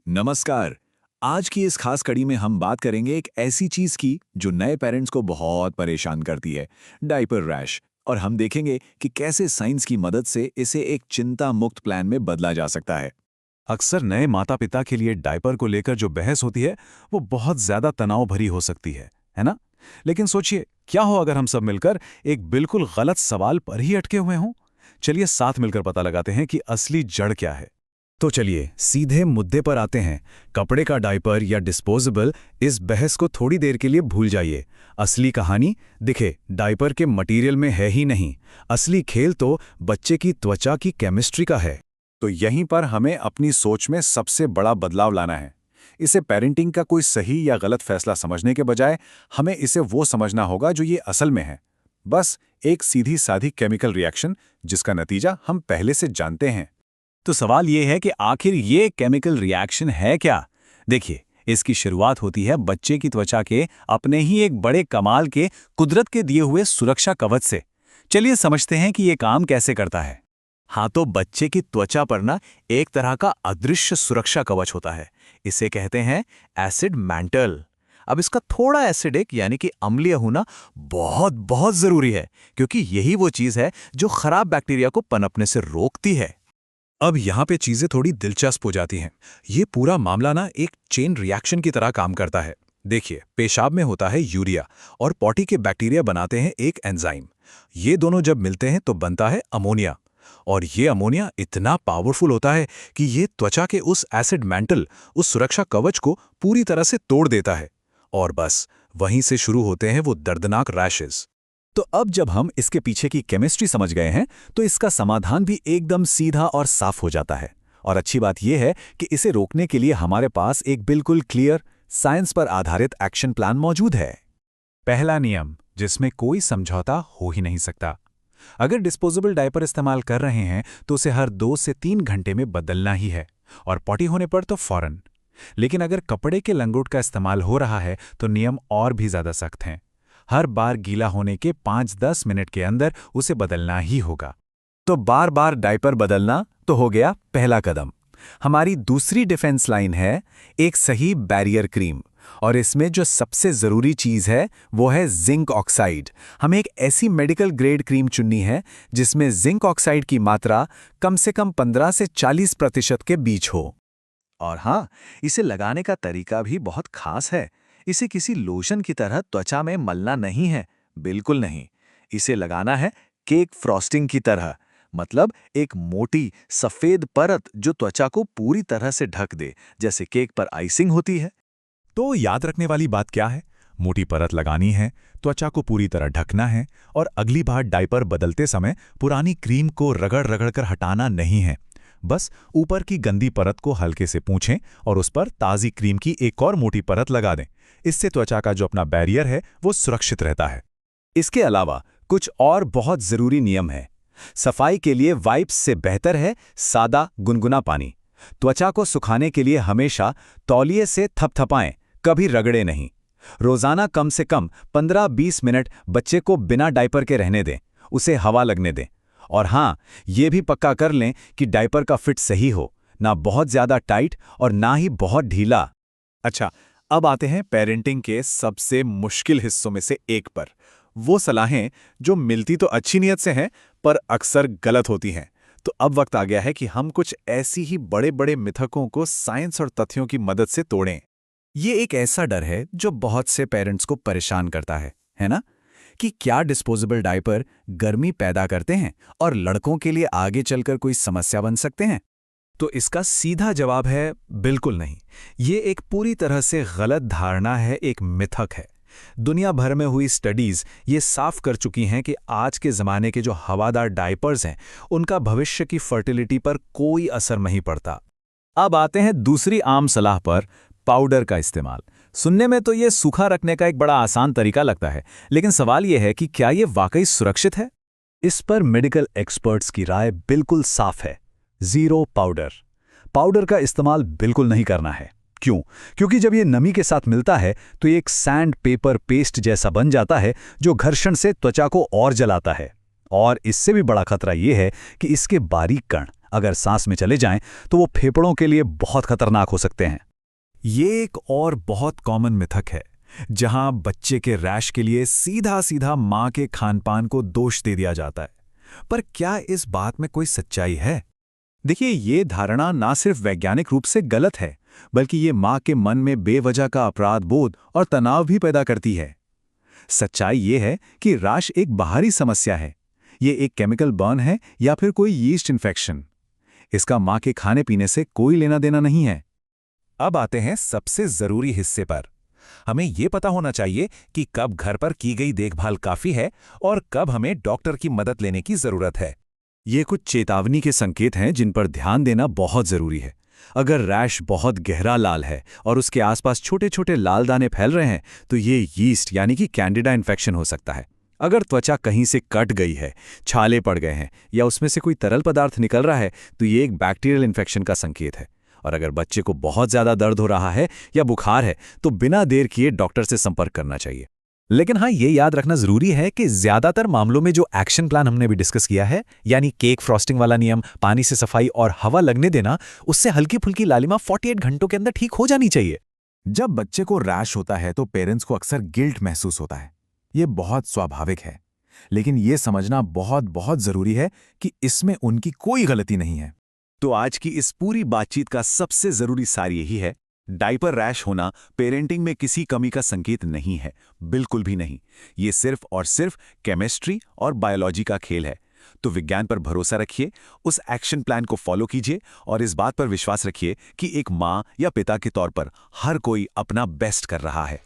नमस्कार। आज की इस खास कड़ी में हम बात करेंगे एक ऐसी चीज की जो नए पेरेंट्स को बहुत परेशान करती है, डायपर रैश। और हम देखेंगे कि कैसे साइंस की मदद से इसे एक चिंता मुक्त प्लान में बदला जा सकता है। अक्सर नए माता पिता के लिए डायपर को लेकर जो बहस होती है वो बहुत ज्यादा तनाव भरी हो सकती है ना? लेकिन सोचिए, क्या हो अगर हम सब मिलकर एक बिल्कुल गलत सवाल पर ही अटके हुए हों। चलिए साथ मिलकर पता लगाते हैं कि असली जड़ क्या है। तो चलिए सीधे मुद्दे पर आते हैं। कपड़े का डायपर या डिस्पोजेबल, इस बहस को थोड़ी देर के लिए भूल जाइए। असली कहानी दिखे डायपर के मटेरियल में है ही नहीं। असली खेल तो बच्चे की त्वचा की केमिस्ट्री का है। तो यहीं पर हमें अपनी सोच में सबसे बड़ा बदलाव लाना है। इसे पेरेंटिंग का कोई सही या गलत फैसला समझने के बजाय हमें इसे वो समझना होगा जो ये असल में है। बस एक सीधी साधी केमिकल रिएक्शन जिसका नतीजा हम पहले से जानते हैं। तो सवाल ये है कि आखिर ये केमिकल रिएक्शन है क्या? देखिए, इसकी शुरुआत होती है बच्चे की त्वचा के अपने ही एक बड़े कमाल के, कुदरत के दिए हुए सुरक्षा कवच से। चलिए समझते हैं कि ये काम कैसे करता है। हाँ, तो बच्चे की त्वचा पर ना एक तरह का अदृश्य सुरक्षा कवच होता है। इसे कहते हैं एसिड मैंटल। अब इसका थोड़ा एसिडिक यानी कि अम्लीय होना बहुत बहुत जरूरी है, क्योंकि यही वो चीज है जो खराब बैक्टीरिया को पनपने से रोकती है। अब यहाँ पे चीजें थोड़ी दिलचस्प हो जाती हैं। ये पूरा मामला ना एक चेन रिएक्शन की तरह काम करता है। देखिए, पेशाब में होता है यूरिया और पॉटी के बैक्टीरिया बनाते हैं एक एंजाइम। ये दोनों जब मिलते हैं तो बनता है अमोनिया। और ये अमोनिया इतना पावरफुल होता है कि ये त्वचा के उस एसिड मैंटल, उस सुरक्षा कवच को पूरी तरह से तोड़ देता है। और बस वहीं से शुरू होते हैं वो दर्दनाक रैशेस। तो अब जब हम इसके पीछे की केमिस्ट्री समझ गए हैं तो इसका समाधान भी एकदम सीधा और साफ हो जाता है। और अच्छी बात यह है कि इसे रोकने के लिए हमारे पास एक बिल्कुल क्लियर, साइंस पर आधारित एक्शन प्लान मौजूद है। पहला नियम, जिसमें कोई समझौता हो ही नहीं सकता। अगर डिस्पोजेबल डायपर इस्तेमाल कर रहे हैं तो उसे हर 2 से 3 घंटे में बदलना ही है, और पॉटी होने पर तो फौरन। लेकिन अगर कपड़े के लंगोट का इस्तेमाल हो रहा है तो नियम और भी ज्यादा सख्त हैं। हर बार गीला होने के 5-10 मिनट के अंदर उसे बदलना ही होगा। तो बार बार डायपर बदलना तो हो गया पहला कदम। हमारी दूसरी डिफेंस लाइन है एक सही बैरियर क्रीम। और इसमें जो सबसे जरूरी चीज है वो है जिंक ऑक्साइड। हमें एक ऐसी मेडिकल ग्रेड क्रीम चुननी है जिसमें जिंक ऑक्साइड की मात्रा कम से कम 15 से 40% के बीच हो। और हाँ, इसे लगाने का तरीका भी बहुत खास है। इसे किसी लोशन की तरह त्वचा में मलना नहीं है, बिल्कुल नहीं। इसे लगाना है केक फ्रॉस्टिंग की तरह, मतलब एक मोटी सफेद परत जो त्वचा को पूरी तरह से ढक दे, जैसे केक पर आइसिंग होती है। तो याद रखने वाली बात क्या है? मोटी परत लगानी है, त्वचा को पूरी तरह ढकना है, और अगली बार डायपर बदलते समय पुरानी क्रीम को रगड़ रगड़ कर हटाना नहीं है। बस ऊपर की गंदी परत को हल्के से पोंछें और उस पर ताज़ी क्रीम की एक और मोटी परत लगा दें। इससे त्वचा का जो अपना बैरियर है वो सुरक्षित रहता है। इसके अलावा कुछ और बहुत जरूरी नियम है। सफाई के लिए वाइप्स से बेहतर है सादा गुनगुना पानी। त्वचा को सुखाने के लिए हमेशा तौलिए से थपथपाएं, कभी रगड़े नहीं। रोजाना कम से कम 15-20 मिनट बच्चे को बिना डायपर के रहने दें, उसे हवा लगने दें। और हाँ, ये भी पक्का कर लें कि डायपर का फिट सही हो, ना बहुत ज्यादा टाइट और ना ही बहुत ढीला। अच्छा, अब आते हैं पेरेंटिंग के सबसे मुश्किल हिस्सों में से एक पर। वो सलाहें जो मिलती तो अच्छी नीयत से हैं पर अक्सर गलत होती हैं। तो अब वक्त आ गया है कि हम कुछ ऐसी ही बड़े बड़े मिथकों को साइंस और तथ्यों की मदद से तोड़ें। ये एक ऐसा डर है जो बहुत से पेरेंट्स को परेशान करता है ना? कि क्या डिस्पोजेबल डायपर गर्मी पैदा करते हैं और लड़कों के लिए आगे चलकर कोई समस्या बन सकते हैं? तो इसका सीधा जवाब है बिल्कुल नहीं। ये एक पूरी तरह से गलत धारणा है, एक मिथक है। दुनिया भर में हुई स्टडीज ये साफ कर चुकी हैं कि आज के ज़माने के जो हवादार डायपर्स हैं उनका भविष्य की फर्टिलिटी पर कोई असर नहीं पड़ता। अब आते हैं दूसरी आम सलाह पर, पाउडर का इस्तेमाल। सुनने में तो ये सूखा रखने का एक बड़ा आसान तरीका लगता है, लेकिन सवाल ये है कि क्या ये वाकई सुरक्षित है? इस पर मेडिकल एक्सपर्ट्स की राय बिल्कुल साफ है। Zero powder. पाउडर का इस्तेमाल बिल्कुल नहीं करना है। क्यों? क्योंकि जब ये नमी के साथ मिलता है तो ये एक सैंड पेपर पेस्ट जैसा बन जाता है जो घर्षण से त्वचा को और जलाता है। और इससे भी बड़ा खतरा ये है कि इसके बारीक कण अगर सांस में चले जाएं तो वो फेफड़ों के लिए बहुत खतरनाक हो सकते हैं। ये एक और बहुत कॉमन मिथक है, जहां बच्चे के रैश के लिए सीधा सीधा मां के खानपान को दोष दे दिया जाता है। पर क्या इस बात में कोई सच्चाई है? देखिए, ये धारणा ना सिर्फ वैज्ञानिक रूप से गलत है, बल्कि ये मां के मन में बेवजह का अपराध बोध और तनाव भी पैदा करती है। सच्चाई ये है कि रैश एक बाहरी समस्या है। ये एक केमिकल बर्न है या फिर कोई यीस्ट इन्फेक्शन। इसका मां के खाने पीने से कोई लेना देना नहीं है। अब आते हैं सबसे जरूरी हिस्से पर। हमें ये पता होना चाहिए कि कब घर पर की गई देखभाल काफी है और कब हमें डॉक्टर की मदद लेने की जरूरत है। ये कुछ चेतावनी के संकेत हैं जिन पर ध्यान देना बहुत जरूरी है। अगर रैश बहुत गहरा लाल है और उसके आसपास छोटे छोटे लाल दाने फैल रहे हैं, तो ये यीस्ट यानी कि कैंडिडा इन्फेक्शन हो सकता है। अगर त्वचा कहीं से कट गई है, छाले पड़ गए हैं या उसमें से कोई तरल पदार्थ निकल रहा है, तो ये एक बैक्टीरियल इन्फेक्शन का संकेत है। और अगर बच्चे को बहुत ज्यादा दर्द हो रहा है या बुखार है, तो बिना देर किए डॉक्टर से संपर्क करना चाहिए। लेकिन हाँ, ये याद रखना जरूरी है कि ज्यादातर मामलों में जो एक्शन प्लान हमने भी डिस्कस किया है, यानी केक फ्रॉस्टिंग वाला नियम, पानी से सफाई और हवा लगने देना, उससे हल्की फुल्की लालिमा 48 घंटों के अंदर ठीक हो जानी चाहिए। जब बच्चे को रैश होता है तो पेरेंट्स को अक्सर गिल्ट महसूस होता है। ये बहुत स्वाभाविक है, लेकिन ये समझना बहुत बहुत जरूरी है कि इसमें उनकी कोई गलती नहीं है। तो आज की इस पूरी बातचीत का सबसे जरूरी सार यही है, डायपर रैश होना पेरेंटिंग में किसी कमी का संकेत नहीं है, बिल्कुल भी नहीं। ये सिर्फ और सिर्फ केमिस्ट्री और बायोलॉजी का खेल है। तो विज्ञान पर भरोसा रखिए, उस एक्शन प्लान को फॉलो कीजिए और इस बात पर विश्वास रखिए कि एक माँ या पिता के तौर पर हर कोई अपना बेस्ट कर रहा है।